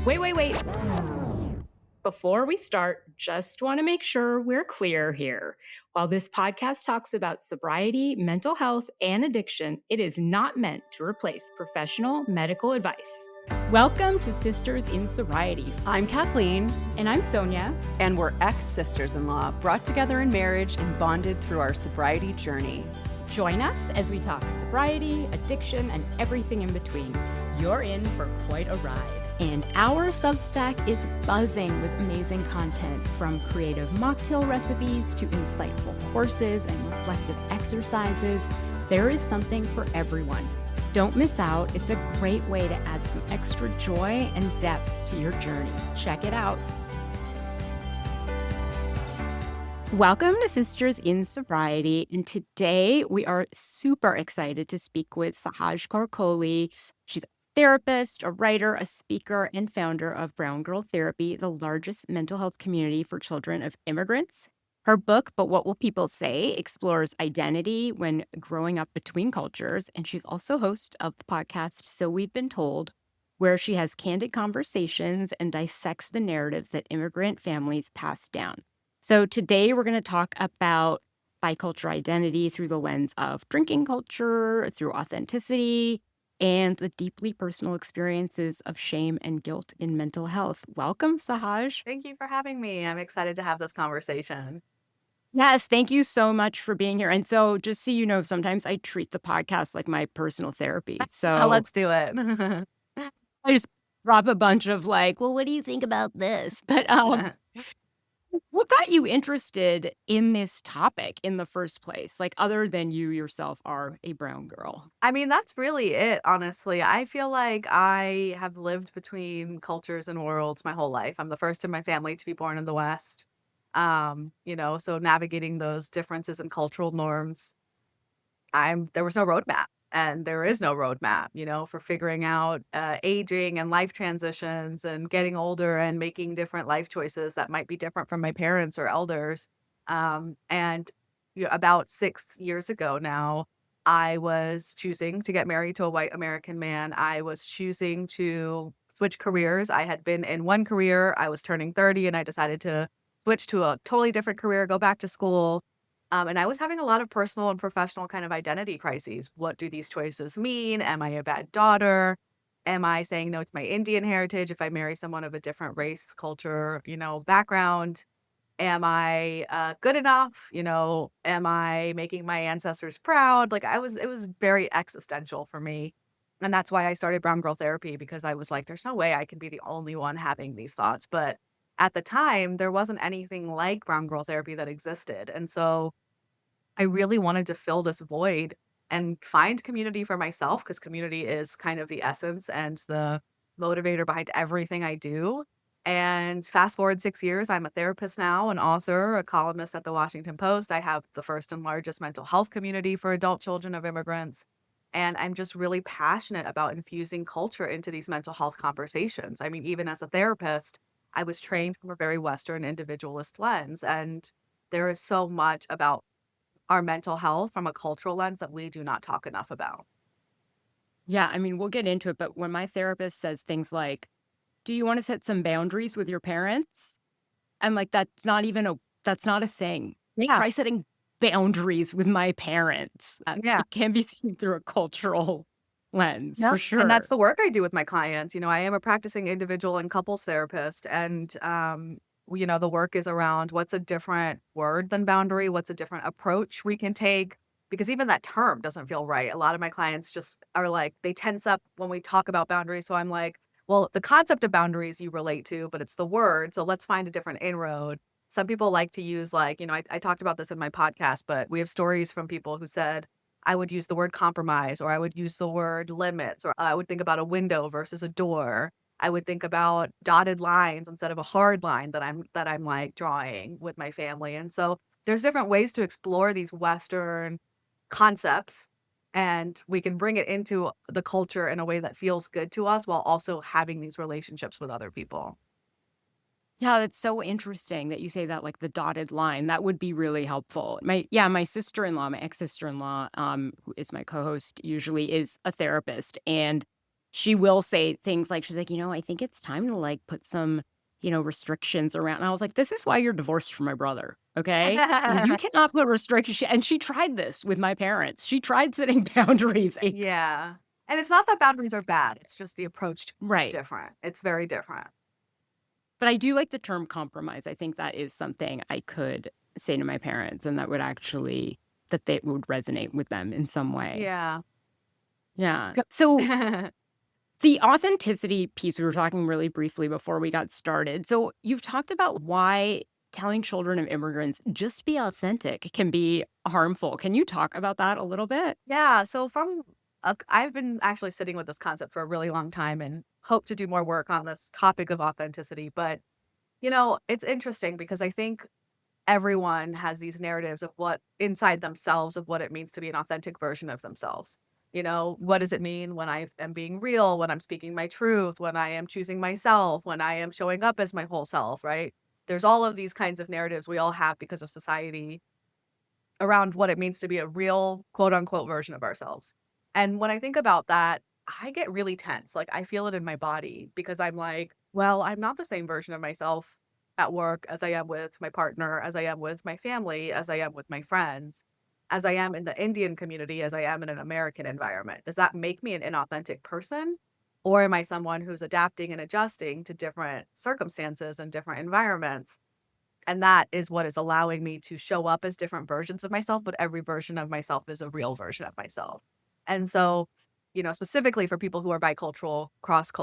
Wait. Before we start, just want to make sure we're clear here. While this podcast talks about sobriety, mental health, and addiction, it is not meant to replace professional medical advice. Welcome to Sisters in Sobriety. I'm Kathleen. And I'm Sonia. And we're ex-sisters-in-law, brought together in marriage and bonded through our sobriety journey. Join us as we talk sobriety, addiction, and everything in between. You're in for quite a ride. And our Substack is buzzing with amazing content, from creative mocktail recipes to insightful courses and reflective exercises. There is something for everyone. Don't miss out. It's a great way to add some extra joy and depth to your journey. Check it out. Welcome to Sisters in Sobriety. And today we are super excited to speak with Sahaj Kaur Kohli. She's therapist, a writer, a speaker, and founder of Brown Girl Therapy, the largest mental health community for children of immigrants. Her book, But What Will People Say, explores identity when growing up between cultures, and she's also host of the podcast So We've Been Told, where she has candid conversations and dissects the narratives that immigrant families pass down. So today we're going to talk about bicultural identity through the lens of drinking culture, through authenticity, and the deeply personal experiences of shame and guilt in mental health. Welcome, Sahaj. Thank you for having me. I'm excited to have this conversation. Yes, thank you so much for being here. And so just so you know, sometimes I treat the podcast like my personal therapy. So let's do it. I just drop a bunch of like, well, what do you think about this? But what got you interested in this topic in the first place? Like, other than you yourself are a brown girl. I mean, that's really it, honestly. I feel like I have lived between cultures and worlds my whole life. I'm the first in my family to be born in the West. So navigating those differences in cultural norms, there was no roadmap. And there is no roadmap, for figuring out aging and life transitions and getting older and making different life choices that might be different from my parents or elders. About 6 years ago now, I was choosing to get married to a white American man. I was choosing to switch careers. I had been in one career. I was turning 30 and I decided to switch to a totally different career, go back to school. And I was having a lot of personal and professional kind of identity crises. What do these choices mean? Am I a bad daughter? Am I saying no to my Indian heritage if I marry someone of a different race, culture, background? Am I good enough? Am I making my ancestors proud? It was very existential for me. And that's why I started Brown Girl Therapy, because I was like, there's no way I can be the only one having these thoughts. But at the time, there wasn't anything like Brown Girl Therapy that existed. And so I really wanted to fill this void and find community for myself, because community is kind of the essence and the motivator behind everything I do. And fast forward 6 years, I'm a therapist now, an author, a columnist at the Washington Post. I have the first and largest mental health community for adult children of immigrants. And I'm just really passionate about infusing culture into these mental health conversations. I mean, even as a therapist, I was trained from a very Western individualist lens. And there is so much about our mental health from a cultural lens that we do not talk enough about. Yeah, I mean, we'll get into it, but when my therapist says things like, do you want to set some boundaries with your parents? I'm like, that's not a thing. Yeah. Try setting boundaries with my parents. It can be seen through a cultural lens, for sure. And that's the work I do with my clients. I am a practicing individual and couples therapist. And the work is around what's a different word than boundary, what's a different approach we can take, because even that term doesn't feel right. A lot of my clients just are like, they tense up when we talk about boundaries. So I'm like, well, the concept of boundaries you relate to, but it's the word. So let's find a different inroad. Some people like to use I talked about this in my podcast, but we have stories from people who said, I would use the word compromise, or I would use the word limits, or I would think about a window versus a door. I would think about dotted lines instead of a hard line that I'm like drawing with my family. And so there's different ways to explore these Western concepts, and we can bring it into the culture in a way that feels good to us while also having these relationships with other people. Yeah, that's so interesting that you say that, like the dotted line. That would be really helpful. My sister-in-law, my ex-sister-in-law, who is my co-host, usually is a therapist. And she will say things like, she's like, I think it's time to like put some, restrictions around. And I was like, this is why you're divorced from my brother. Okay. Because you cannot put restrictions. And she tried this with my parents. She tried setting boundaries. Yeah. And it's not that boundaries are bad. It's just the approach to Right. different. It's very different. But I do like the term compromise. I think that is something I could say to my parents and that would actually, that they would resonate with them in some way. Yeah. Yeah. So the authenticity piece, we were talking really briefly before we got started. So you've talked about why telling children of immigrants just be authentic can be harmful. Can you talk about that a little bit? Yeah, so I've been actually sitting with this concept for a really long time and hope to do more work on this topic of authenticity, but, it's interesting because I think everyone has these narratives of what inside themselves of what it means to be an authentic version of themselves. What does it mean when I am being real, when I'm speaking my truth, when I am choosing myself, when I am showing up as my whole self, right? There's all of these kinds of narratives we all have because of society around what it means to be a real quote unquote version of ourselves. And when I think about that, I get really tense. Like I feel it in my body because I'm like, well, I'm not the same version of myself at work as I am with my partner, as I am with my family, as I am with my friends, as I am in the Indian community, as I am in an American environment. Does that make me an inauthentic person? Or am I someone who's adapting and adjusting to different circumstances and different environments? And that is what is allowing me to show up as different versions of myself, but every version of myself is a real version of myself. And so, specifically for people who are bicultural,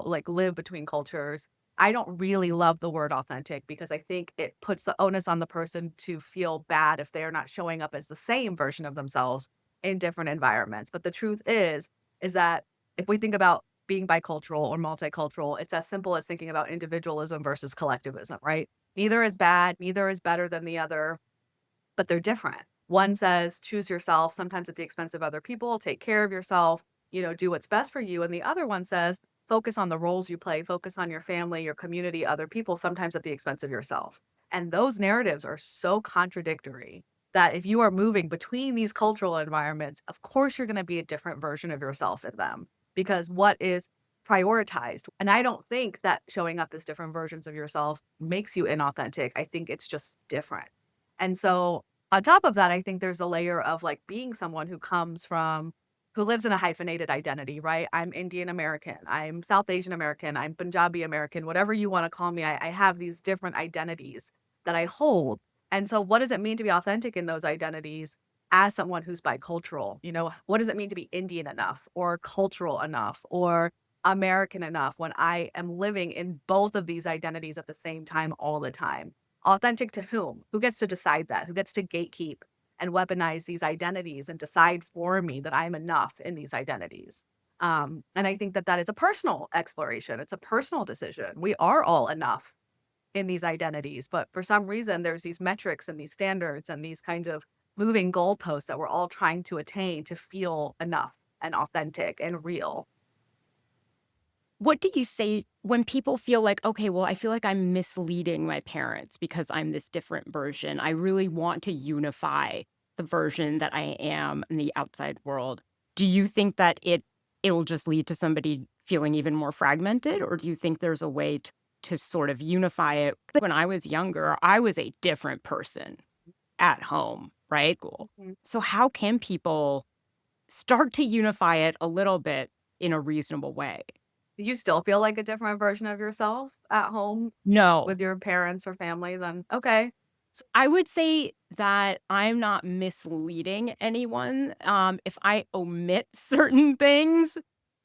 like live between cultures, I don't really love the word authentic because I think it puts the onus on the person to feel bad if they are not showing up as the same version of themselves in different environments. But the truth is that if we think about being bicultural or multicultural, it's as simple as thinking about individualism versus collectivism, right? Neither is bad, neither is better than the other, but they're different. One says, choose yourself, sometimes at the expense of other people, take care of yourself, do what's best for you. And the other one says, focus on the roles you play, focus on your family, your community, other people, sometimes at the expense of yourself. And those narratives are so contradictory that if you are moving between these cultural environments, of course, you're going to be a different version of yourself in them because what is prioritized. And I don't think that showing up as different versions of yourself makes you inauthentic. I think it's just different. And so on top of that, I think there's a layer of like being someone who lives in a hyphenated identity, right? I'm Indian American, I'm South Asian American, I'm Punjabi American, whatever you want to call me. I have these different identities that I hold. And so what does it mean to be authentic in those identities as someone who's bicultural? What does it mean to be Indian enough or cultural enough or American enough when I am living in both of these identities at the same time all the time? Authentic to whom? Who gets to decide that? Who gets to gatekeep and weaponize these identities and decide for me that I'm enough in these identities? And I think that that is a personal exploration. It's a personal decision. We are all enough in these identities, but for some reason, there's these metrics and these standards and these kinds of moving goalposts that we're all trying to attain to feel enough and authentic and real. What do you say when people feel like, okay, well, I feel like I'm misleading my parents because I'm this different version? I really want to unify the version that I am in the outside world. Do you think that it'll just lead to somebody feeling even more fragmented, or do you think there's a way to sort of unify it? When I was younger, I was a different person at home, right? Cool. Mhm. So how can people start to unify it a little bit in a reasonable way? Do you still feel like a different version of yourself at home No. with your parents or family? Then okay. I would say that I'm not misleading anyone. If I omit certain things,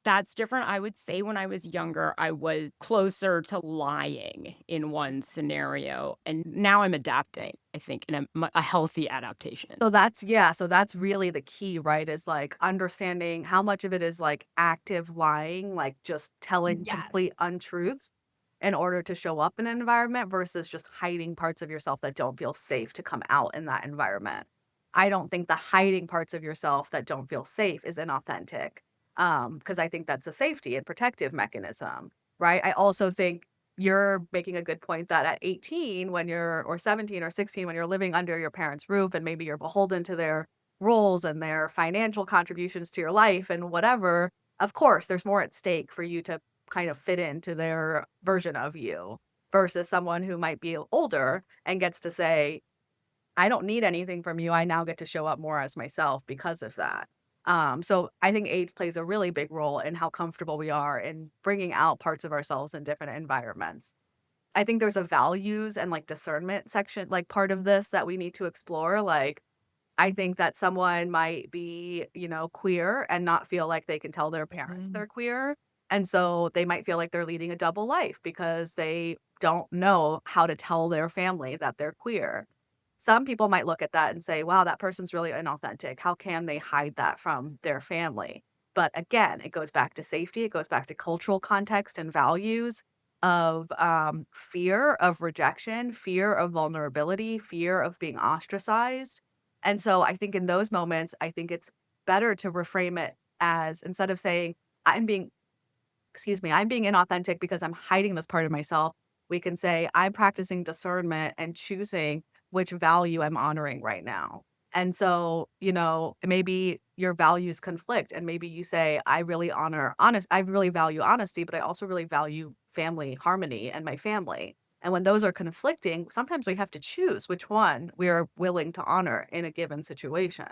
that's different. I would say when I was younger, I was closer to lying in one scenario, and now I'm adapting, I think, in a healthy adaptation. So that's really the key, right? Is like understanding how much of it is like active lying, like just telling Yes. complete untruths in order to show up in an environment versus just hiding parts of yourself that don't feel safe to come out in that environment. I don't think the hiding parts of yourself that don't feel safe is inauthentic. Because I think that's a safety and protective mechanism, right? I also think you're making a good point that at 18 or 17 or 16 when you're living under your parents' roof and maybe you're beholden to their roles and their financial contributions to your life and whatever, of course, there's more at stake for you to kind of fit into their version of you versus someone who might be older and gets to say, I don't need anything from you. I now get to show up more as myself because of that. So I think age plays a really big role in how comfortable we are in bringing out parts of ourselves in different environments. I think there's a values and like discernment section, like part of this that we need to explore. Like, I think that someone might be, queer and not feel like they can tell their parents they're queer. And so they might feel like they're leading a double life because they don't know how to tell their family that they're queer. Some people might look at that and say, wow, that person's really inauthentic. How can they hide that from their family? But again, it goes back to safety. It goes back to cultural context and values of fear of rejection, fear of vulnerability, fear of being ostracized. And so I think in those moments, I think it's better to reframe it as instead of saying, I'm being, I'm being inauthentic because I'm hiding this part of myself, we can say, I'm practicing discernment and choosing which value I'm honoring right now. And so, maybe your values conflict and maybe you say, I really value honesty, but I also really value family harmony and my family. And when those are conflicting, sometimes we have to choose which one we are willing to honor in a given situation.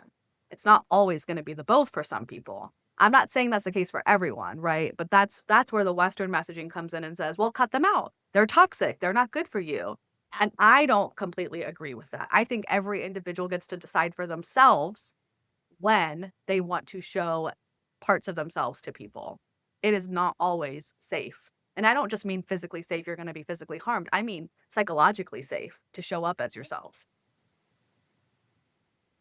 It's not always going to be the both for some people. I'm not saying that's the case for everyone, right? But that's where the Western messaging comes in and says, "Well, cut them out. They're toxic. They're not good for you." And I don't completely agree with that. I think every individual gets to decide for themselves when they want to show parts of themselves to people. It is not always safe. And I don't just mean physically safe, you're going to be physically harmed. I mean psychologically safe to show up as yourself.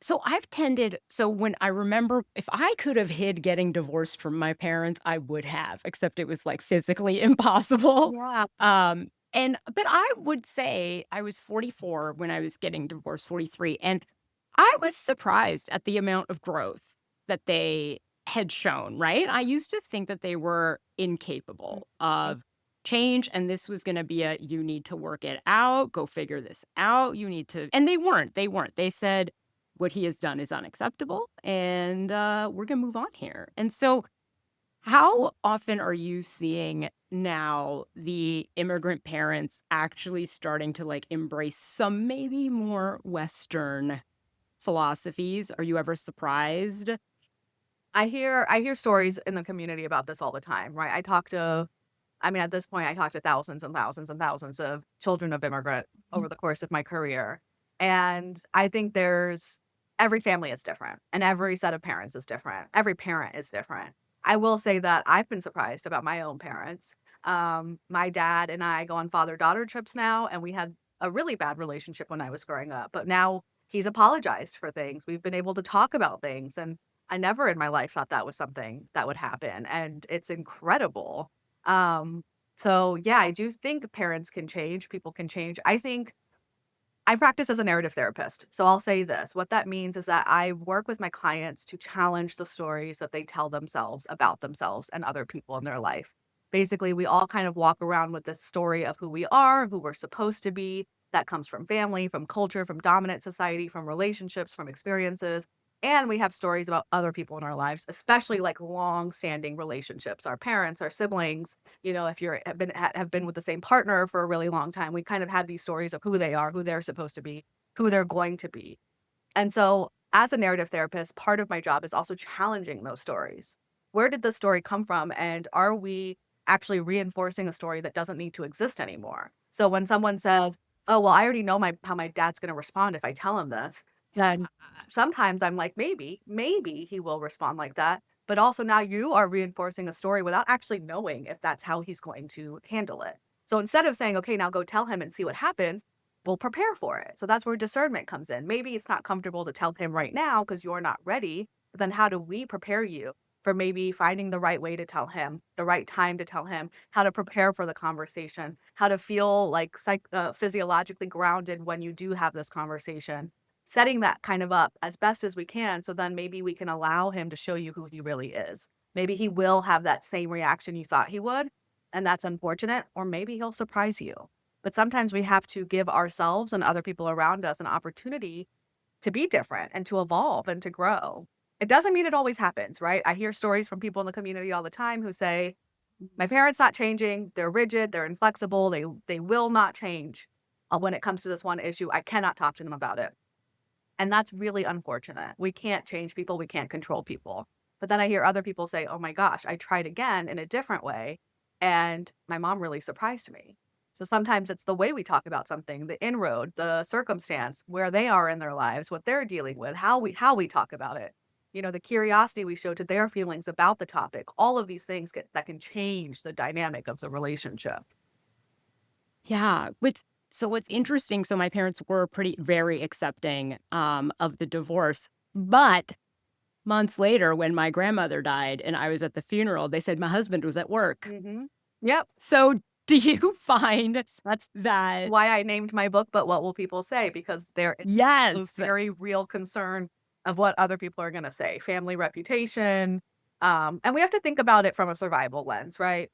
So when I remember, if I could have hid getting divorced from my parents, I would have, except it was like physically impossible. Yeah. But I would say I was 44 when I was getting divorced, 43, and I was surprised at the amount of growth that they had shown, right? I used to think that they were incapable Mhm. of change, and this was going to be you need to work it out, go figure this out, you need to, and they weren't. They said, what he has done is unacceptable, and we're going to move on here. And so, how often are you seeing now the immigrant parents actually starting to like embrace some maybe more Western philosophies? Are you ever surprised? I hear stories in the community about this all the time, right? At this point, I talk to thousands and thousands and thousands of children of immigrant over the course of my career. And I think every family is different and every set of parents is different. Every parent is different. I will say that I've been surprised about my own parents. My dad and I go on father daughter trips now, and we had a really bad relationship when I was growing up, but now he's apologized for things. We've been able to talk about things. And I never in my life thought that was something that would happen. And it's incredible. um, so yeah, I do think parents can change, people can change. I think I practice as a narrative therapist. So I'll say this. What that means is that I work with my clients to challenge the stories that they tell themselves about themselves and other people in their life. Basically, we all kind of walk around with this story of who we are, who we're supposed to be. That comes from family, from culture, from dominant society, from relationships, from experiences. And we have stories about other people in our lives, especially like long-standing relationships, our parents, our siblings. If you're have been with the same partner for a really long time, we kind of have these stories of who they are, who they're supposed to be, who they're going to be. And so, as a narrative therapist, part of my job is also challenging those stories. Where did this story come from? And are we actually reinforcing a story that doesn't need to exist anymore? So when someone says, "Oh, well, I already know how my dad's going to respond if I tell him this," then sometimes I'm like, maybe he will respond like that. But also now you are reinforcing a story without actually knowing if that's how he's going to handle it. So instead of saying, okay, now go tell him and see what happens, we'll prepare for it. So that's where discernment comes in. Maybe it's not comfortable to tell him right now because you're not ready. But then how do we prepare you for maybe finding the right way to tell him, the right time to tell him, how to prepare for the conversation, how to feel like physiologically grounded when you do have this conversation, setting that kind of up as best as we can. So then maybe we can allow him to show you who he really is. Maybe he will have that same reaction you thought he would, and that's unfortunate, or maybe he'll surprise you. But sometimes we have to give ourselves and other people around us an opportunity to be different and to evolve and to grow. It doesn't mean it always happens, right? I hear stories from people in the community all the time who say, my parents not changing, they're rigid, they're inflexible, they will not change when it comes to this one issue. I cannot talk to them about it. And that's really unfortunate. We can't change people, we can't control people. But then I hear other people say, "Oh my gosh, I tried again in a different way, and my mom really surprised me." So sometimes it's the way we talk about something, the inroad, the circumstance, where they are in their lives, what they're dealing with, how we talk about it. The curiosity we show to their feelings about the topic. All of these things that can change the dynamic of the relationship. Yeah. What's interesting, so my parents were very accepting of the divorce. But months later, when my grandmother died and I was at the funeral, they said my husband was at work. Mhm. Yep. So do you find That's that why I named my book, "But What Will People Say?" Because there is a yes. very real concern of what other people are gonna say, family reputation, and we have to think about it from a survival lens, right?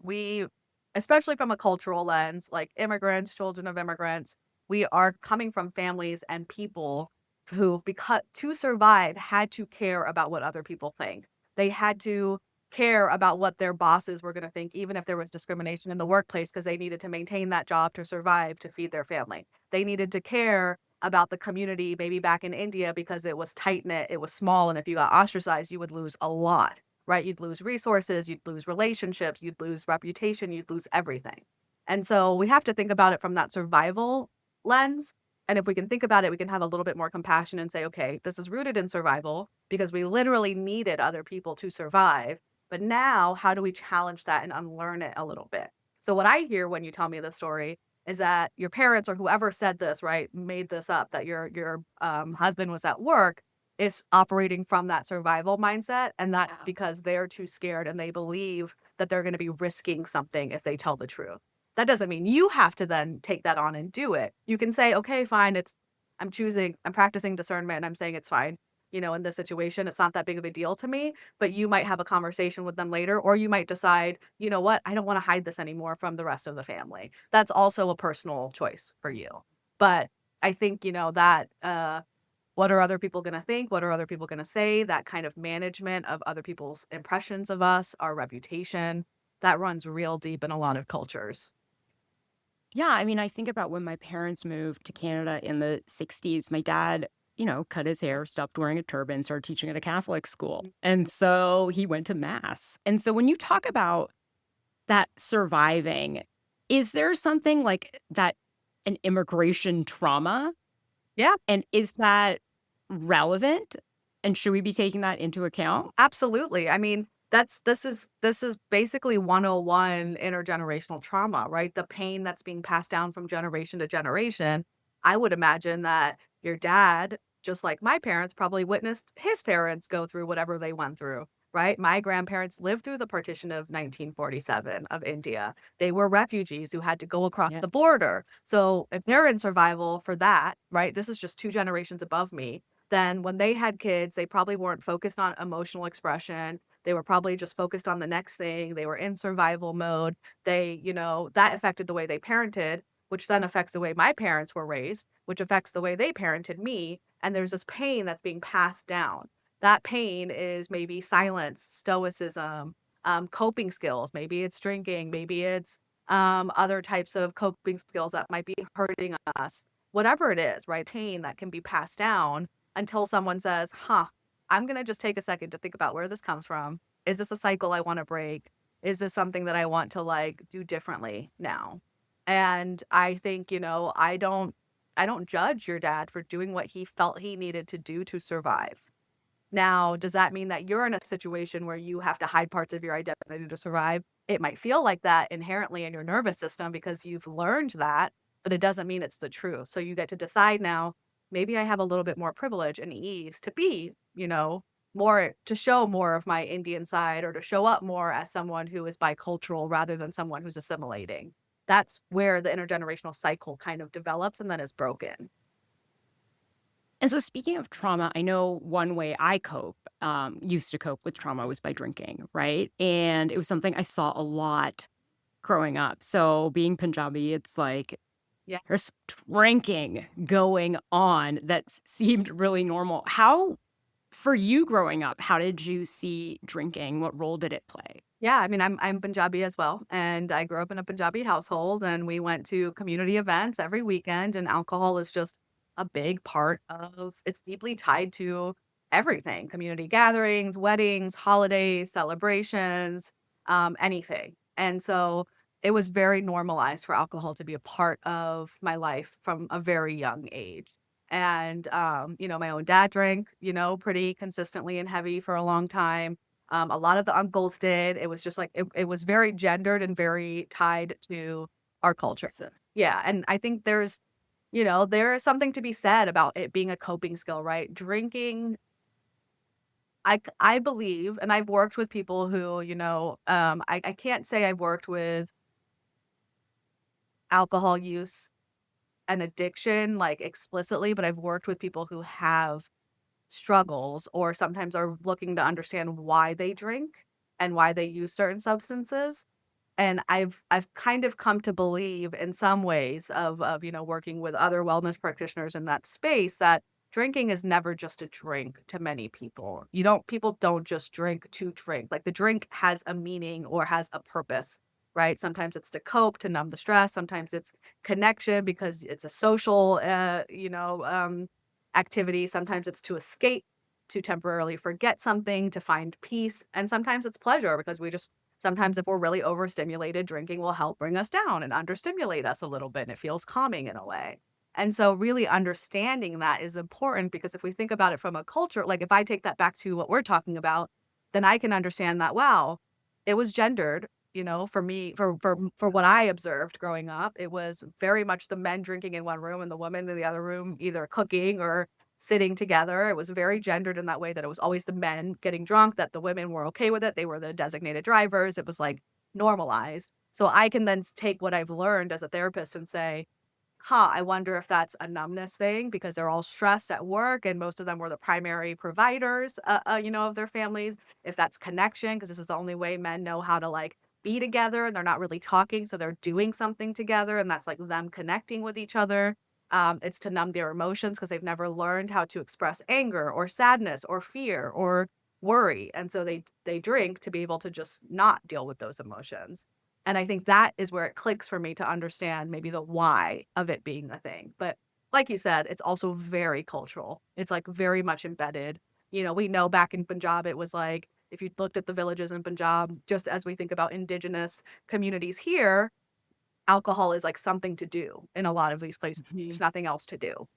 Especially from a cultural lens, like immigrants, children of immigrants, we are coming from families and people who, because to survive, had to care about what other people think. They had to care about what their bosses were gonna think, even if there was discrimination in the workplace, because they needed to maintain that job to survive, to feed their family. They needed to care about the community, maybe back in India, because it was tight-knit, it was small, and if you got ostracized, you would lose a lot, right? You'd lose resources, you'd lose relationships, you'd lose reputation, you'd lose everything. And so we have to think about it from that survival lens, and if we can think about it, we can have a little bit more compassion and say, "Okay, this is rooted in survival because we literally needed other people to survive, but now how do we challenge that and unlearn it a little bit?" So what I hear when you tell me this story is that your parents or whoever said this, right, made this up, that your husband was at work, is operating from that survival mindset, and that Yeah. because they're too scared and they believe that they're gonna be risking something if they tell the truth. That doesn't mean you have to then take that on and do it. You can say, "Okay, fine, I'm practicing discernment, and I'm saying it's fine, in this situation, it's not that big of a deal to me," but you might have a conversation with them later, or you might decide, "You know what? I don't wanna hide this anymore from the rest of the family." That's also a personal choice for you. But I think, what are other people gonna think? What are other people gonna say? That kind of management of other people's impressions of us, our reputation, that runs real deep in a lot of cultures. Yeah, I mean, I think about when my parents moved to Canada in the 60s, my dad, cut his hair, stopped wearing a turban, started teaching at a Catholic school. And so he went to mass. And so when you talk about that surviving, is there something like that, an immigration trauma? Yeah. And is that relevant? And should we be taking that into account? Absolutely. I mean, this is basically 101 intergenerational trauma, right? The pain that's being passed down from generation to generation. I would imagine that your dad, just like my parents, probably witnessed his parents go through whatever they went through, right? My grandparents lived through the partition of 1947 of India. They were refugees who had to go across Yeah. the border. So if they're in survival for that, right? This is just two generations above me, then when they had kids, they probably weren't focused on emotional expression. They were probably just focused on the next thing. They were in survival mode. That affected the way they parented, which then affects the way my parents were raised, which affects the way they parented me. And there's this pain that's being passed down. That pain is maybe silence, stoicism, coping skills. Maybe it's drinking. Maybe it's other types of coping skills that might be hurting us. Whatever it is, right? Pain that can be passed down until someone says, "Huh, I'm gonna just take a second to think about where this comes from. Is this a cycle I wanna break? Is this something that I want to, like, do differently now?" And I think, I don't judge your dad for doing what he felt he needed to do to survive. Now, does that mean that you're in a situation where you have to hide parts of your identity to survive? It might feel like that inherently in your nervous system because you've learned that, but it doesn't mean it's the truth. So you get to decide now, maybe I have a little bit more privilege and ease to be, more to show more of my Indian side or to show up more as someone who is bicultural rather than someone who's assimilating. That's where the intergenerational cycle kind of develops and then is broken. And so speaking of trauma, I know one way I used to cope with trauma was by drinking, right? And it was something I saw a lot growing up. So being Punjabi, it's like Yeah. there's drinking going on that seemed really normal. How for you growing up, how did you see drinking? What role did it play? Yeah, I mean, I'm Punjabi as well, and I grew up in a Punjabi household, and we went to community events every weekend, and alcohol is just a big part of it's deeply tied to everything, community gatherings, weddings, holidays, celebrations, anything. And so it was very normalized for alcohol to be a part of my life from a very young age. And my own dad drank, pretty consistently and heavy for a long time. A lot of the uncles did. It was just like it was very gendered and very tied to our culture. So Yeah, and I think there is something to be said about it being a coping skill, right? Drinking, I believe, and I've worked with people who, I can't say I've worked with alcohol use and addiction like explicitly, but I've worked with people who have struggles or sometimes are looking to understand why they drink and why they use certain substances. And I've kind of come to believe in some ways of working with other wellness practitioners in that space that drinking is never just a drink to many people. People don't just drink to drink. Like the drink has a meaning or has a purpose, right? Sometimes it's to cope, to numb the stress, sometimes it's connection because it's a social activity, sometimes it's to escape, to temporarily forget something, to find peace, and sometimes it's pleasure because we just sometimes if we're really overstimulated, drinking will help bring us down and understimulate us a little bit, and it feels calming in a way. And so really understanding that is important because if we think about it from a culture, like if I take that back to what we're talking about, then I can understand that, wow, it was gendered, for me, for what I observed growing up, it was very much the men drinking in one room and the women in the other room, either cooking or sitting together. It was very gendered in that way that it was always the men getting drunk, that the women were okay with it. They were the designated drivers. It was like normalized. So I can then take what I've learned as a therapist and say, I wonder if that's a numbness thing because they're all stressed at work and most of them were the primary providers, of their families. If that's connection, because this is the only way men know how to like be together and they're not really talking. So they're doing something together and that's like them connecting with each other. It's to numb their emotions because they've never learned how to express anger or sadness or fear or worry. And so they drink to be able to just not deal with those emotions. And I think that is where it clicks for me to understand maybe the why of it being a thing. But like you said, it's also very cultural. It's like very much embedded. We know back in Punjab, it was like if you looked at the villages in Punjab, just as we think about indigenous communities here, alcohol is like something to do in a lot of these places. There's Mhm. nothing else to do.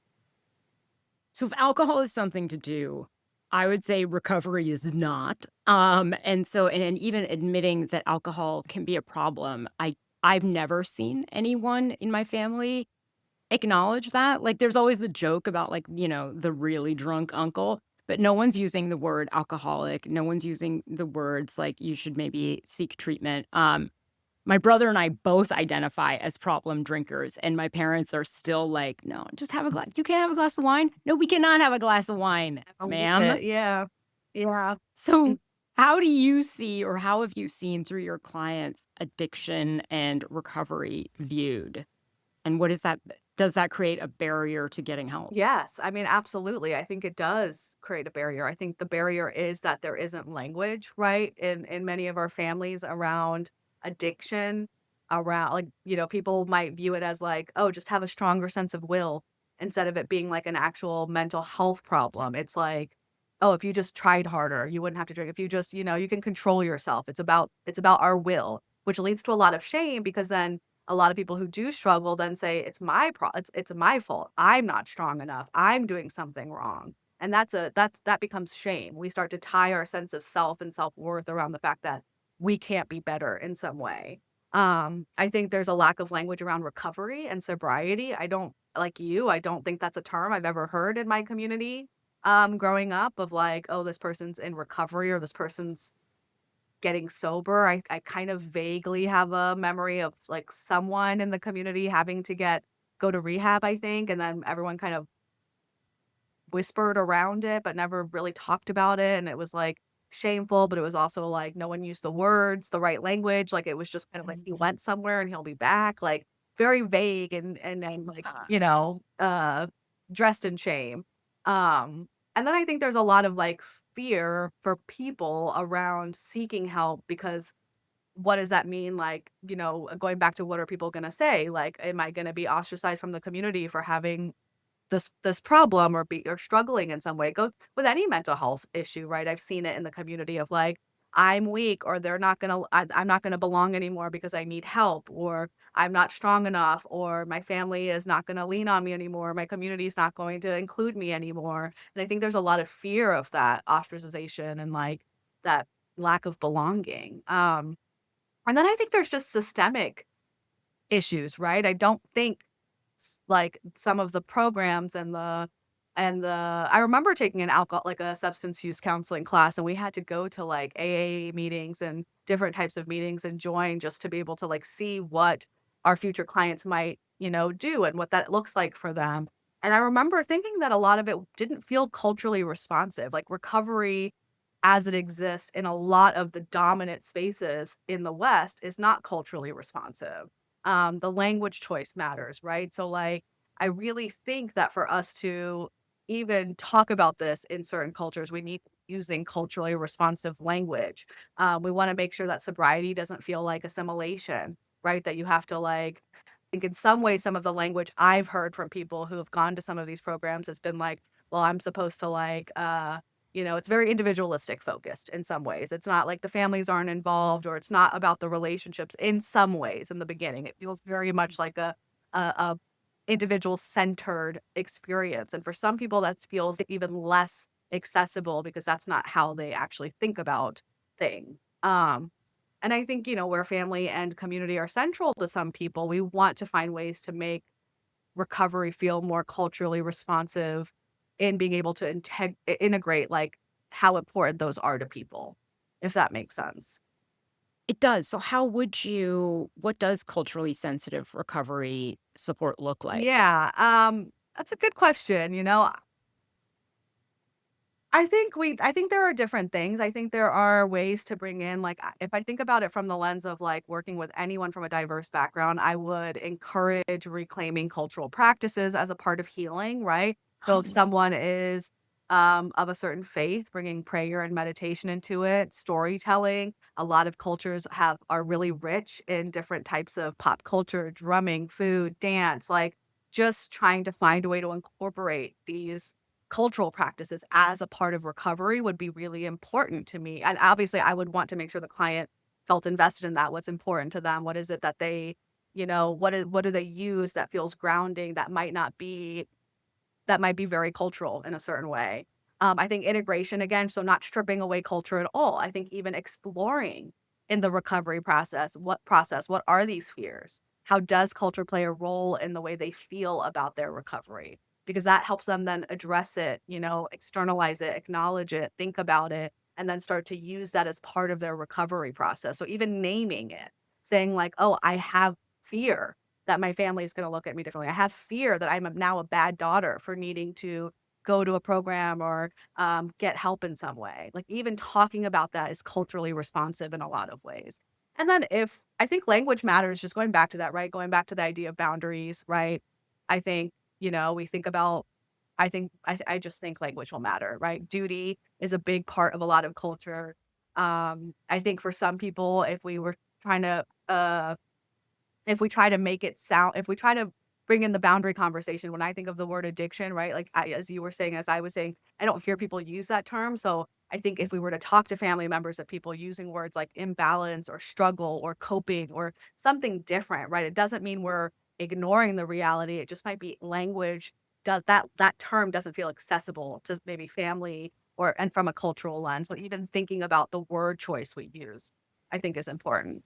So if alcohol is something to do, I would say recovery is not. And even admitting that alcohol can be a problem, I've never seen anyone in my family acknowledge that. Like there's always the joke about like, the really drunk uncle, but no one's using the word alcoholic. No one's using the words like you should maybe seek treatment. My brother and I both identify as problem drinkers, and my parents are still like, "No, just have a glass. You can't have a glass of wine? No, we cannot have a glass of wine, A little ma'am." bit, yeah. Yeah. So, how do you see or how have you seen through your clients addiction and recovery viewed? And what is that does that create a barrier to getting help? Yes, I mean, absolutely. I think it does create a barrier. I think the barrier is that there isn't language, right? In many of our families around addiction, around like, people might view it as like, oh, just have a stronger sense of will instead of it being like an actual mental health problem. It's like, oh, if you just tried harder, you wouldn't have to drink. If you just, you can control yourself. It's about our will, which leads to a lot of shame because then a lot of people who do struggle then say it's my fault. I'm not strong enough. I'm doing something wrong. And that becomes shame. We start to tie our sense of self and self-worth around the fact that we can't be better in some way. I think there's a lack of language around recovery and sobriety. I don't think that's a term I've ever heard in my community growing up of like, oh, this person's in recovery or this person's getting sober. I kind of vaguely have a memory of, like, someone in the community having to go to rehab, I think, and then everyone kind of whispered around it, but never really talked about it, and it was, like, shameful, but it was also, like, no one used the words, the right language, like, it was just kind of like, "He Mhm. went somewhere and he'll be back," like, very vague and, like, Uh, dressed in shame. Um, And then I think there's a lot of, like, fear for people around seeking help because what does that mean? Like, going back to what are people gonna say? Like, am I gonna be ostracized from the community for having this problem or struggling in some way? Go with any mental health issue, right? I've seen it in the community of like, I'm weak, or I'm not gonna belong anymore because I need help, or I'm not strong enough, or my family is not gonna lean on me anymore, my community is not going to include me anymore. And I think there's a lot of fear of that ostracization and like that lack of belonging. And then I think there's just systemic issues, right? I don't think like some of the programs and the I remember taking an alcohol like a substance use counseling class, and we had to go to like AA meetings and different types of meetings and join just to be able to like see what our future clients might, do and what that looks like for them. And I remember thinking that a lot of it didn't feel culturally responsive. Like recovery as it exists in a lot of the dominant spaces in the West is not culturally responsive. The language choice matters, right? So, like, I really think that for us to even talk about this in certain cultures, we need using culturally responsive language. We want to make sure that sobriety doesn't feel like assimilation, right? That you have to like, I think in some ways, some of the language I've heard from people who have gone to some of these programs has been like, well, I'm supposed to like, it's very individualistic focused in some ways. It's not like the families aren't involved or it's not about the relationships in some ways in the beginning. It feels very much like a individual centered experience. And for some people that feels even less accessible because that's not how they actually think about things. And I think, where family and community are central to some people, we want to find ways to make recovery feel more culturally responsive in being able to integrate, like, how important those are to people, if that makes sense. It does. So what does culturally sensitive recovery support look like? Yeah, that's a good question, I think there are different things. I think there are ways to bring in, like, if I think about it from the lens of, like, working with anyone from a diverse background, I would encourage reclaiming cultural practices as a part of healing, right? So if someone is, of a certain faith, bringing prayer and meditation into it, storytelling, a lot of cultures are really rich in different types of pop culture, drumming, food, dance, like, just trying to find a way to incorporate these cultural practices as a part of recovery would be really important to me. And obviously, I would want to make sure the client felt invested in that. What's important to them? What is it that they, what do they use that feels grounding that might be very cultural in a certain way. I think integration again, so not stripping away culture at all. I think even exploring in the recovery process, what are these fears? How does culture play a role in the way they feel about their recovery? Because that helps them then address it, externalize it, acknowledge it, think about it, and then start to use that as part of their recovery process. So even naming it, saying like, oh, I have fear that my family is gonna look at me differently. I have fear that now a bad daughter for needing to go to a program or, get help in some way. Like, even talking about that is culturally responsive in a lot of ways. And then if I think language matters, just going back to that, right? Going back to the idea of boundaries, right? I think, we think about I just think language will matter, right? Duty is a big part of a lot of culture. I think for some people, trying to, uh if we try to make it sound if we try to bring in the boundary conversation, when I think of the word addiction, right? Like as you were saying, as I was saying, I don't hear people use that term. So I think if we were to talk to family members of people using words like imbalance or struggle or coping or something different, right? It doesn't mean we're ignoring the reality. It just might be language does that term doesn't feel accessible to maybe family or and from a cultural lens. So even thinking about the word choice we use, I think is important.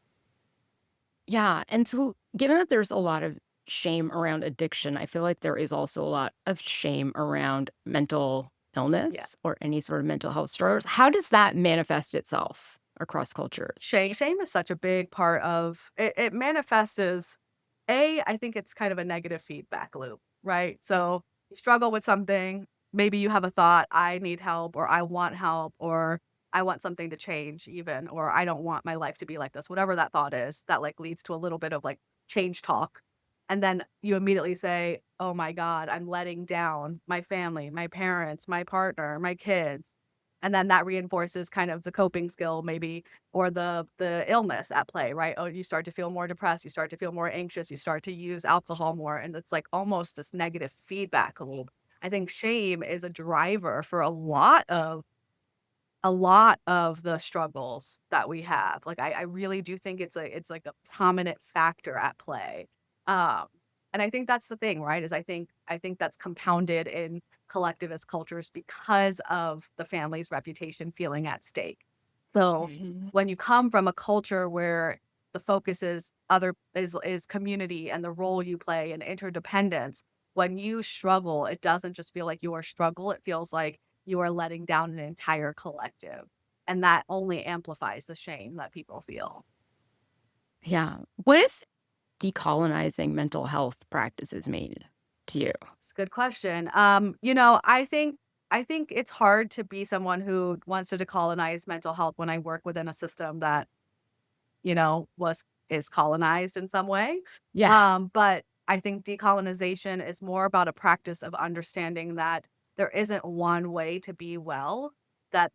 Yeah, and so given that there's a lot of shame around addiction, I feel like there is also a lot of shame around mental Yeah. illness or any sort of mental health struggles. How does that manifest itself across cultures? Shame is such a big part of it. It manifests as I think it's kind of a negative feedback loop, right? So you struggle with something, maybe you have a thought, I need help, or I want help, or I want something to change, even, or I don't want my life to be like this, whatever that thought is, that like leads to a little bit of like change talk. And then you immediately say, "Oh my God, I'm letting down my family, my parents, my partner, my kids." And then that reinforces kind of the coping skill maybe or the illness at play, right? Oh, you start to feel more depressed, you start to feel more anxious, you start to use alcohol more, and it's like almost this negative feedback loop. I think shame is a driver for a lot of the struggles that we have. Like, I really do think it's like a prominent factor at play. Um, and I think that's the thing, right? Is I think that's compounded in collectivist cultures because of the family's reputation feeling at stake. So Mhm. when you come from a culture where the focus is community and the role you play and interdependence, when you struggle, it doesn't just feel like your struggle, it feels like you are letting down an entire collective. And that only amplifies the shame that people feel. Yeah. What does decolonizing mental health practices mean to you? It's a good question. I think it's hard to be someone who wants to decolonize mental health when I work within a system that was is colonized in some way. Yeah. But I think decolonization is more about a practice of understanding that there isn't one way to be well, that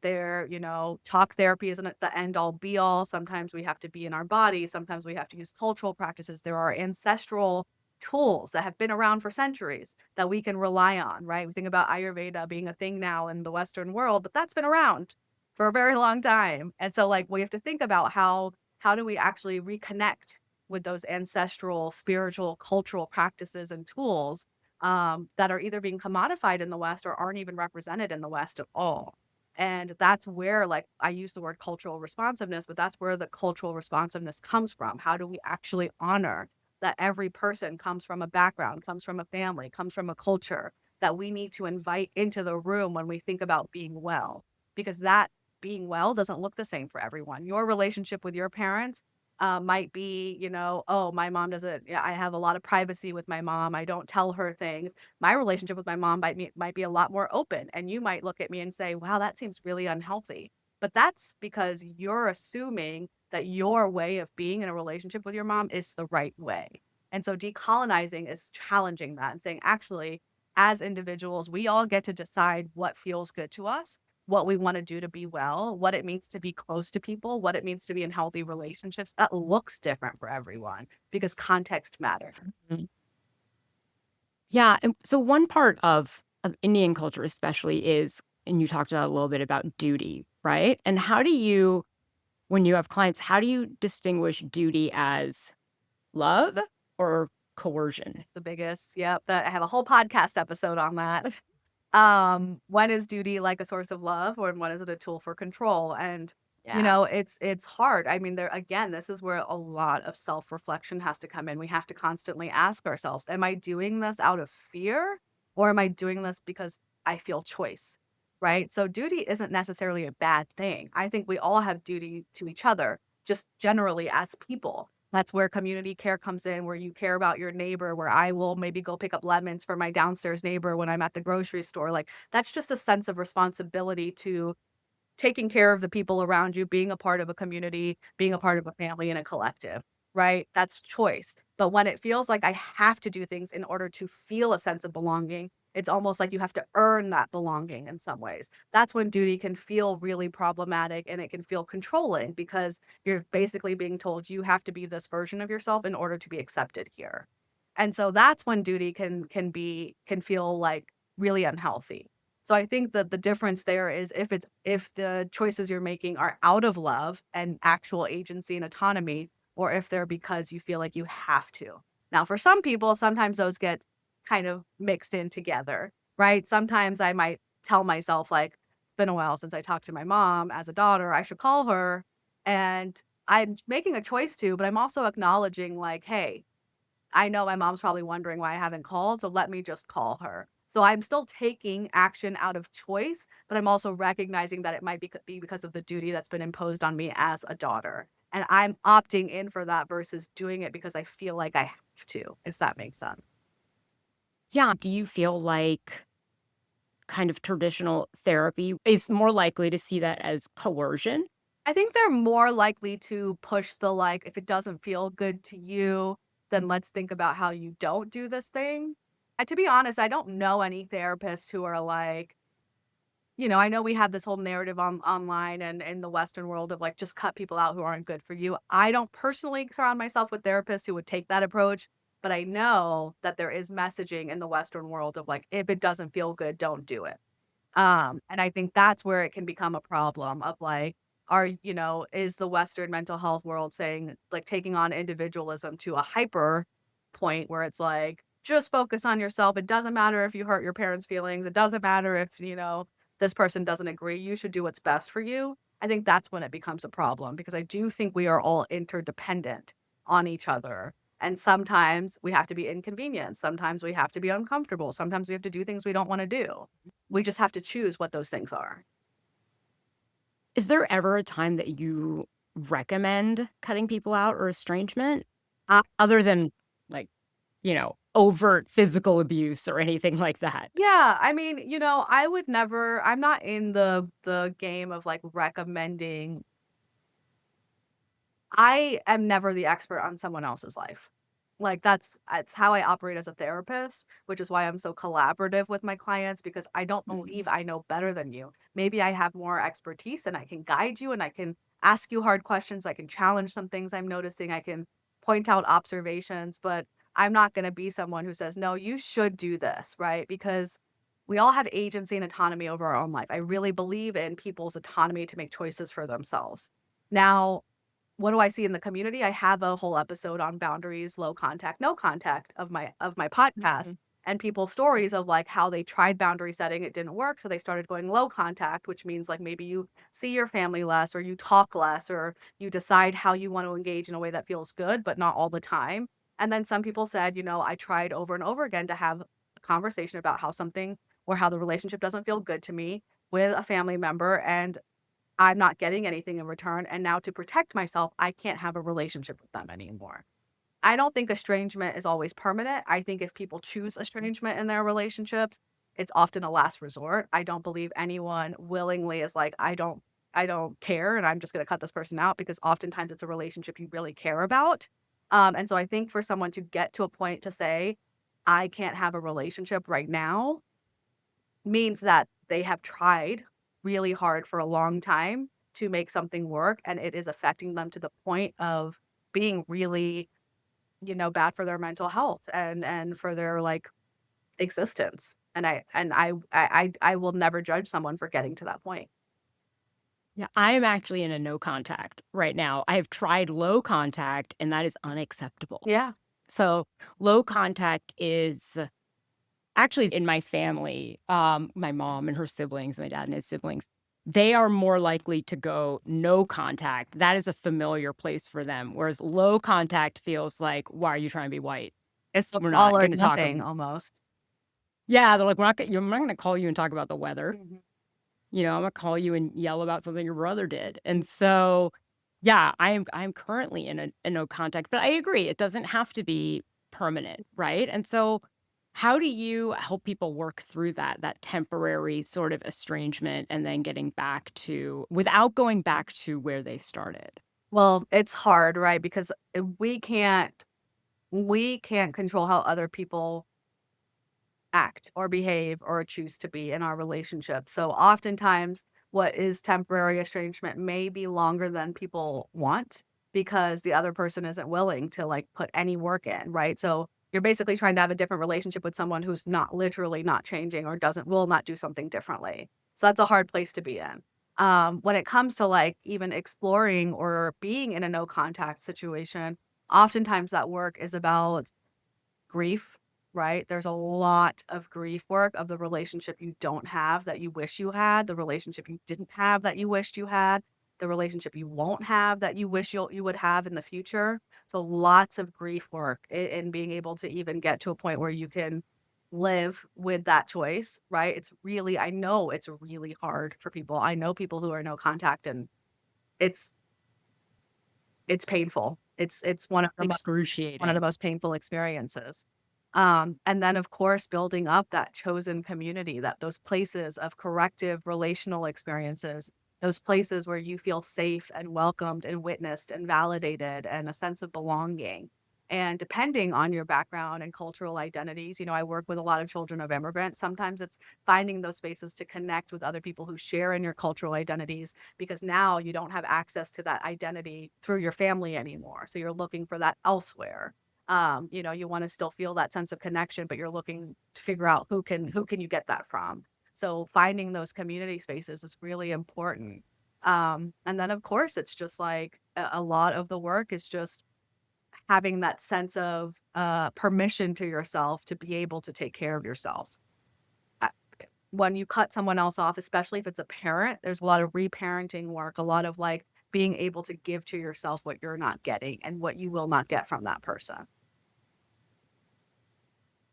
talk therapy isn't the end all be all. Sometimes we have to be in our body, sometimes we have to use cultural practices. There are ancestral tools that have been around for centuries that we can rely on, right? We think about Ayurveda being a thing now in the Western world, but that's been around for a very long time. And so like we have to think about how do we actually reconnect with those ancestral, spiritual, cultural practices and tools that are either being commodified in the West or aren't even represented in the West at all? And that's where, like, I use the word cultural responsiveness, but that's where the cultural responsiveness comes from. How do we actually honor that every person comes from a background, comes from a family, comes from a culture that we need to invite into the room when we think about being well? Because that being well doesn't look the same for everyone. Your relationship with your parents might be, oh, my mom doesn't, yeah, I have a lot of privacy with my mom. I don't tell her things. My relationship with my mom might be a lot more open. And you might look at me and say, wow, that seems really unhealthy. But that's because you're assuming that your way of being in a relationship with your mom is the right way. And so decolonizing is challenging that and saying, actually, as individuals, we all get to decide what feels good to us, what we want to do to be well, what it means to be close to people, what it means to be in healthy relationships. That looks different for everyone because context matters. Mhm. Yeah. And so one part of Indian culture especially is, and you talked about a little bit about duty, right? And how do you, when you have clients, how do you distinguish duty as love or coercion? It's the biggest. Yep. That I have a whole podcast episode on that. When is duty like a source of love or when is it a tool for control? And Yeah. it's hard. I mean, there again, this is where a lot of self-reflection has to come in. We have to constantly ask ourselves, am I doing this out of fear or am I doing this because I feel choice? Right? So duty isn't necessarily a bad thing. I think we all have duty to each other, just generally as people. That's where community care comes in, where you care about your neighbor, where I will maybe go pick up lemons for my downstairs neighbor when I'm at the grocery store. Like, that's just a sense of responsibility to taking care of the people around you, being a part of a community, being a part of a family and a collective, right? That's choice. But when it feels like I have to do things in order to feel a sense of belonging, it's almost like you have to earn that belonging in some ways. That's when duty can feel really problematic and it can feel controlling because you're basically being told you have to be this version of yourself in order to be accepted here. And so that's when duty can feel like really unhealthy. So I think that the difference there is if the choices you're making are out of love and actual agency and autonomy, or if they're because you feel like you have to. Now, for some people, sometimes those get kind of mixed in together, right? Sometimes I might tell myself, like, it's been a while since I talked to my mom as a daughter, I should call her. And I'm making a choice to, but I'm also acknowledging, like, hey, I know my mom's probably wondering why I haven't called, so let me just call her. So I'm still taking action out of choice, but I'm also recognizing that it might be because of the duty that's been imposed on me as a daughter. And I'm opting in for that versus doing it because I feel like I have to, if that makes sense. Yeah. Do you feel like kind of traditional therapy is more likely to see that as coercion? I think they're more likely to push the like, if it doesn't feel good to you, then let's think about how you don't do this thing. And to be honest, I don't know any therapists who are like, I know we have this whole narrative online and in the Western world of like just cut people out who aren't good for you. I don't personally surround myself with therapists who would take that approach, but I know that there is messaging in the Western world of like, if it doesn't feel good, don't do it. And I think that's where it can become a problem of like, is the Western mental health world saying like taking on individualism to a hyper point where it's like, just focus on yourself. It doesn't matter if you hurt your parents' feelings. It doesn't matter if, this person doesn't agree. You should do what's best for you. I think that's when it becomes a problem because I do think we are all interdependent on each other. And sometimes we have to be inconvenienced. Sometimes we have to be uncomfortable. Sometimes we have to do things we don't want to do. We just have to choose what those things are. Is there ever a time that you recommend cutting people out or estrangement Uh, other than like, overt physical abuse or anything like that? yeah, I mean, I would never I'm not in the game of like recommending. I am never the expert on someone else's life. Like that's how I operate as a therapist, which is why I'm so collaborative with my clients because I don't believe I know better than you. Maybe I have more expertise and I can guide you and I can ask you hard questions. I can challenge some things I'm noticing. I can point out observations, but I'm not going to be someone who says, "No, you should do this," right? Because we all have agency and autonomy over our own life. I really believe in people's autonomy to make choices for themselves. Now, what do I see in the community? I have a whole episode on boundaries, low contact, no contact of my podcast Mhm. and people's stories of like how they tried boundary setting, it didn't work, so they started going low contact, which means like maybe you see your family less or you talk less or you decide how you want to engage in a way that feels good, but not all the time. And then some people said, I tried over and over again to have a conversation about how something or how the relationship doesn't feel good to me with a family member and I'm not getting anything in return, and now to protect myself, I can't have a relationship with them anymore. I don't think estrangement is always permanent. I think if people choose estrangement in their relationships, it's often a last resort. I don't believe anyone willingly is like, I don't care and I'm just gonna cut this person out because oftentimes it's a relationship you really care about. And so I think for someone to get to a point to say, I can't have a relationship right now means that they have tried really hard for a long time to make something work, and it is affecting them to the point of being really, bad for their mental health and for their, like, existence. And I will never judge someone for getting to that point. Yeah, I am actually in a no contact right now. I have tried low contact, and that is unacceptable. Yeah. So, low contact is actually in my family, my mom and her siblings, my dad and his siblings, they are more likely to go no contact. That is a familiar place for them. Whereas low contact feels like, why are you trying to be white? It's We're all not or going to talk. nothing almost. Yeah, they're like, I'm not going to call you and talk about the weather. Mhm. I'm gonna call you and yell about something your brother did. And so, yeah, I'm currently in a no contact, but I agree, it doesn't have to be permanent, right? And so how do you help people work through that temporary sort of estrangement and then getting back to without going back to where they started? Well, it's hard, right? Because, we can't control how other people act or behave or choose to be in our relationship. So oftentimes, what is temporary estrangement may be longer than people want because the other person isn't willing to like put any work in, right? So you're basically trying to have a different relationship with someone who's not literally not changing or will not do something differently. So that's a hard place to be in. When it comes to like even exploring or being in a no contact situation, oftentimes that work is about grief, right? There's a lot of grief work of the relationship you don't have that you wish you had, the relationship you didn't have that you wished you had, the relationship you won't have that you wish you would have in the future. So lots of grief work in being able to even get to a point where you can live with that choice, right? I know it's really hard for people. I know people who are no contact and it's it's painful. It's It's one of the excruciating. most painful experiences. And then, of course, building up that chosen community, that those places of corrective relational experiences, those places where you feel safe and welcomed and witnessed and validated and a sense of belonging. And depending on your background and cultural identities, I work with a lot of children of immigrants. Sometimes it's finding those spaces to connect with other people who share in your cultural identities, because now you don't have access to that identity through your family anymore. So you're looking for that elsewhere. You want to still feel that sense of connection, but you're looking to figure out who can you get that from. So finding those community spaces is really important. And then of course it's just like a lot of the work is just having that sense of permission to yourself to be able to take care of yourself. Uh, When you cut someone else off, especially if it's a parent, there's a lot of reparenting work, a lot of like being able to give to yourself what you're not getting and what you will not get from that person.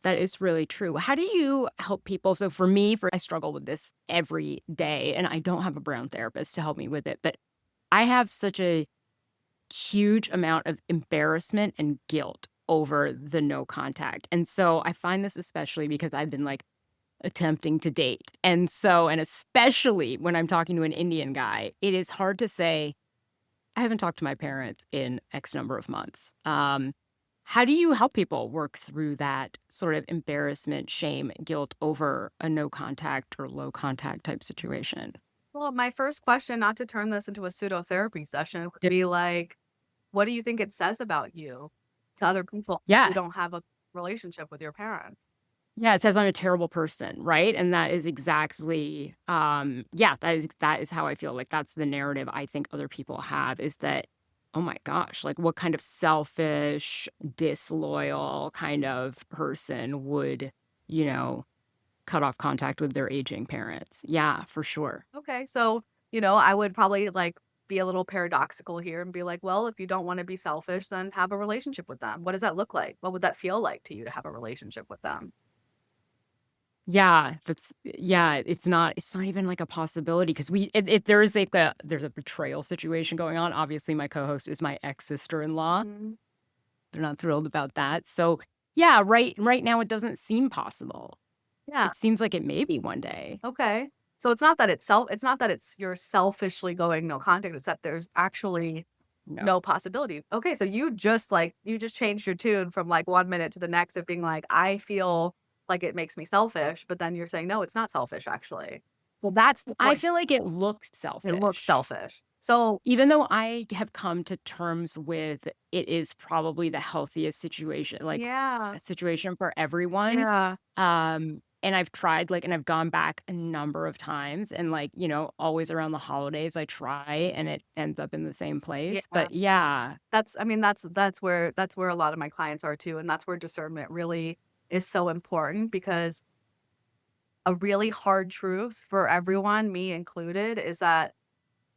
That is really true. How do you help people? So for me, I struggle with this every day, and I don't have a brown therapist to help me with it, but I have such a huge amount of embarrassment and guilt over the no contact. And so I find this especially because I've been like attempting to date. And especially when I'm talking to an Indian guy, it is hard to say, I haven't talked to my parents in X number of months. How do you help people work through that sort of embarrassment, shame, guilt over a no contact or low contact type situation? Well, my first question, not to turn this into a pseudo therapy session, would Yep. be like, what do you think it says about you to other people who Yes. don't have a relationship with your parents? Yeah, it says I'm a terrible person, right? And that is exactly, yeah, that is how I feel. Like that's the narrative I think other people have is that, oh my gosh, like what kind of selfish, disloyal kind of person would, you know, cut off contact with their aging parents? Yeah, for sure. Okay, so, I would probably like be a little paradoxical here and be like, well, if you don't want to be selfish, then have a relationship with them. What does that look like? What would that feel like to you to have a relationship with them? Yeah, it's not even like a possibility because there is like there's a betrayal situation going on. Obviously, my co-host is my ex-sister-in-law. Mhm. They're not thrilled about that. So, yeah, right now it doesn't seem possible. Yeah. It seems like it may be one day. Okay. So it's not that it's you're selfishly going no contact, it's that there's actually No. no possibility. Okay, so you just changed your tune from like 1 minute to the next of being like, I feel like it makes me selfish, but then you're saying, no, it's not selfish actually. Well, that's the I point. feel like it looks It looks selfish. selfish. So Even though I have come to terms with it is probably the healthiest situation, like, yeah, a situation for everyone, yeah, and I've tried, like and I've gone back a number of times and, like, always around the holidays, I try and it ends up in the same place, yeah. but yeah. That's where a lot of my clients are too, and that's where discernment really is so important because a really hard truth for everyone, me included, is that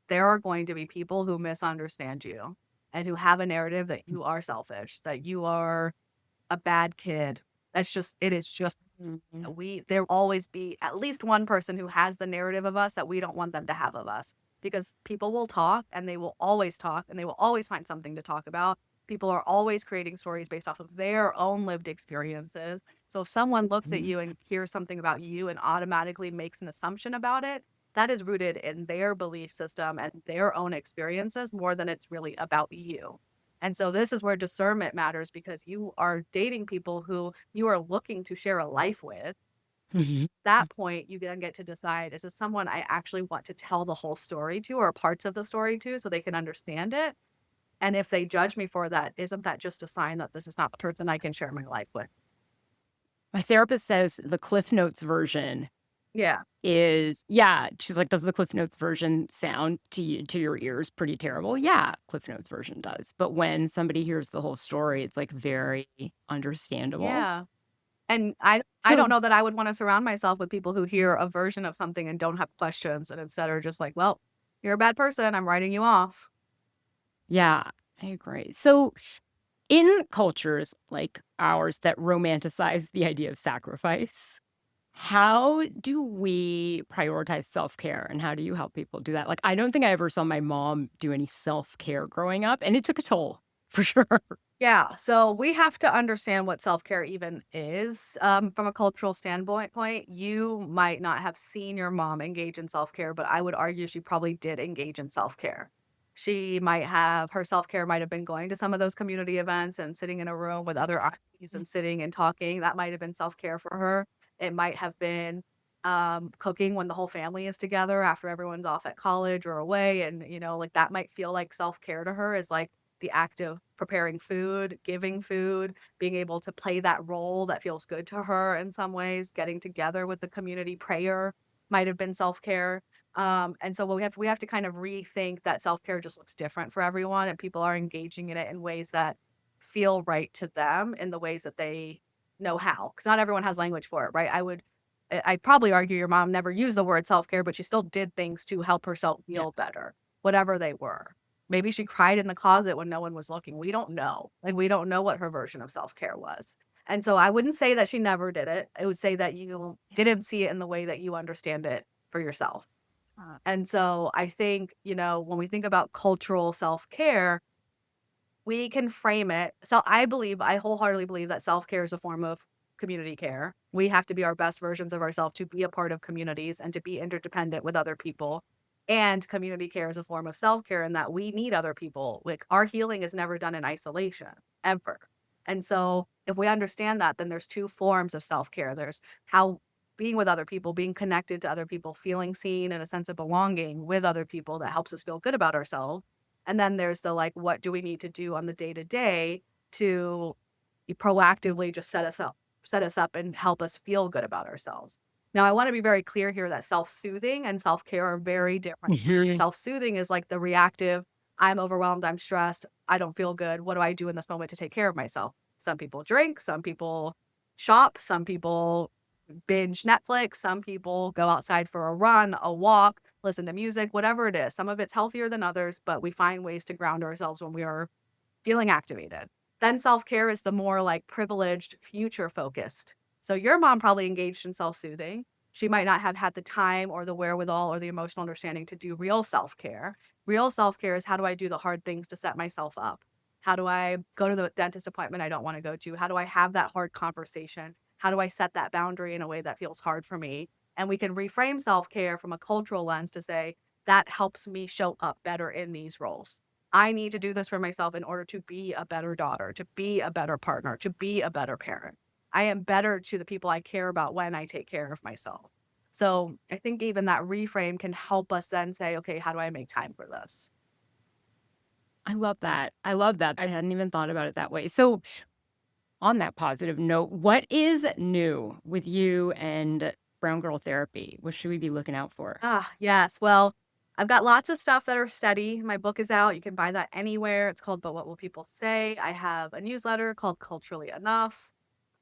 there are going to be people who misunderstand you and who have a narrative that you are selfish, that you are a bad kid. It is just Mhm. there will always be at least one person who has the narrative of us that we don't want them to have of us. Because people will talk and they will always talk and they will always find something to talk about. People are always creating stories based off of their own lived experiences. So if someone looks at Mhm. you and hears something about you and automatically makes an assumption about it, that is rooted in their belief system and their own experiences more than it's really about you. And so this is where discernment matters because you are dating people who you are looking to share a life with. Mhm. That point, you then get to decide, is this someone I actually want to tell the whole story to or parts of the story to so they can understand it? And if they judge me for that, isn't that just a sign that this is not the person I can share my life with? My therapist says the Cliff Notes version Yeah. is yeah, she's like, "Does the Cliff Notes version sound to your ears pretty terrible?" Yeah, Cliff Notes version does, but when somebody hears the whole story, it's, like, very understandable. Yeah. And I don't So know that I would wanna surround myself with people who hear a version of something and don't have questions and instead are just like, "Well, you're a bad person, I'm writing you off." yeah, I agree. So, in cultures like ours that romanticize the idea of sacrifice, how do we prioritize self-care, and how do you help people do that? Like, I don't think I ever saw my mom do any self-care growing up, and it took a toll, for sure. Yeah, so we have to understand what self-care even is, from a cultural standpoint point. You might not have seen your mom engage in self-care, but I would argue she probably did engage in self-care. She might have her self-care might have been going to some of those community events and sitting in a room with other aunties and sitting and talking. That might have been self-care for her. It might have been cooking when the whole family is together after everyone's off at college or away. And, like that might feel like self-care to her, is like the act of preparing food, giving food, being able to play that role that feels good to her in some ways. Getting together with the community prayer might have been self-care. And so we have to kind of rethink that self-care just looks different for everyone, and people are engaging in it in ways that feel right to them in the ways that they know how. Because not everyone has language for it, right? I'd probably argue your mom never used the word self-care, but she still did things to help herself Yeah. feel better, whatever they were. Maybe she cried in the closet when no one was looking. We don't know. Like, we don't know what her version of self-care was. And so I wouldn't say that she never did it. I would say that you didn't see it in the way that you understand it for yourself. Uh, And so I think, when we think about cultural self-care, we can frame it. So I wholeheartedly believe that self-care is a form of community care. We have to be our best versions of ourselves to be a part of communities and to be interdependent with other people. And community care is a form of self-care in that we need other people. Like, our healing is never done in isolation, ever. And so if we understand that, then there's two forms of self-care. There's how being with other people, being connected to other people, feeling seen and a sense of belonging with other people that helps us feel good about ourselves. And then there's the, like, what do we need to do on the day to day to proactively just set us up and help us feel good about ourselves. Now, I want to be very clear here that self-soothing and self-care are very different. Self-soothing is like the reactive, I'm overwhelmed, I'm stressed, I don't feel good. What do I do in this moment to take care of myself? Some people drink, some people shop, some people binge Netflix, some people go outside for a run, a walk, listen to music, whatever it is. Some of it's healthier than others, but we find ways to ground ourselves when we are feeling activated. Then self-care is the more like privileged, future focused. So your mom probably engaged in self-soothing. She might not have had the time or the wherewithal or the emotional understanding to do real self-care. Real self-care is, how do I do the hard things to set myself up? How do I go to the dentist appointment I don't want to go to? How do I have that hard conversation? How do I set that boundary in a way that feels hard for me? And we can reframe self-care from a cultural lens to say, that helps me show up better in these roles. I need to do this for myself in order to be a better daughter, to be a better partner, to be a better parent. I am better to the people I care about when I take care of myself. So I think even that reframe can help us then say, okay, how do I make time for this? I love that. I love that. I hadn't even thought about it that way. So, on that positive note, what is new with you and Brown Girl Therapy? What should we be looking out for? Yes. Well, I've got lots of stuff that are steady. My book is out. You can buy that anywhere. It's called But What Will People Say? I have a newsletter called Culturally Enough,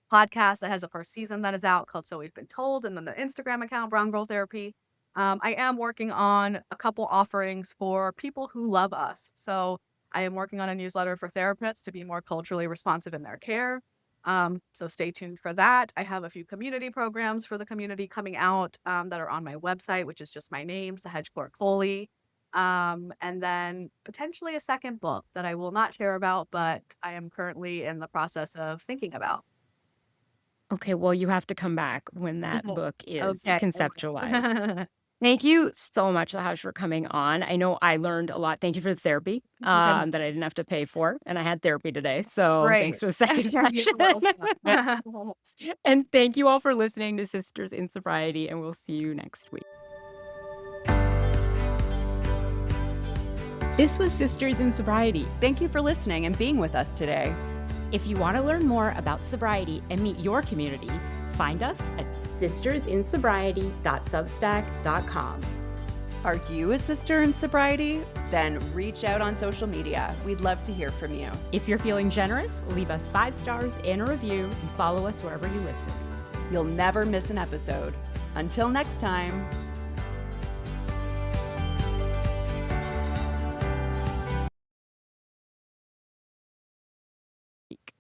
podcast that has a first season that is out called So We've Been Told, and then the Instagram account, Brown Girl Therapy. I am working on a couple offerings for people who love us. So I am working on a newsletter for therapists to be more culturally responsive in their care. So stay tuned for that. I have a few community programs for the community coming out that are on my website, which is just my name, Sahaj Kaur Kohli. And then potentially a second book that I will not share about, but I am currently in the process of thinking about. Okay, well, you have to come back when that book is Okay. conceptualized. Thank you so much, Sahaj, for coming on. I know I learned a lot. Thank you for the therapy that I didn't have to pay for. And I had therapy today. So Great. thanks for the second You're session. welcome. And thank you all for listening to Sisters in Sobriety. And we'll see you next week. This was Sisters in Sobriety. Thank you for listening and being with us today. If you want to learn more about sobriety and meet your community, find us at sistersinsobriety.substack.com. Are you a sister in sobriety? Then reach out on social media. We'd love to hear from you. If you're feeling generous, leave us 5 stars and a review and follow us wherever you listen. You'll never miss an episode. Until next time.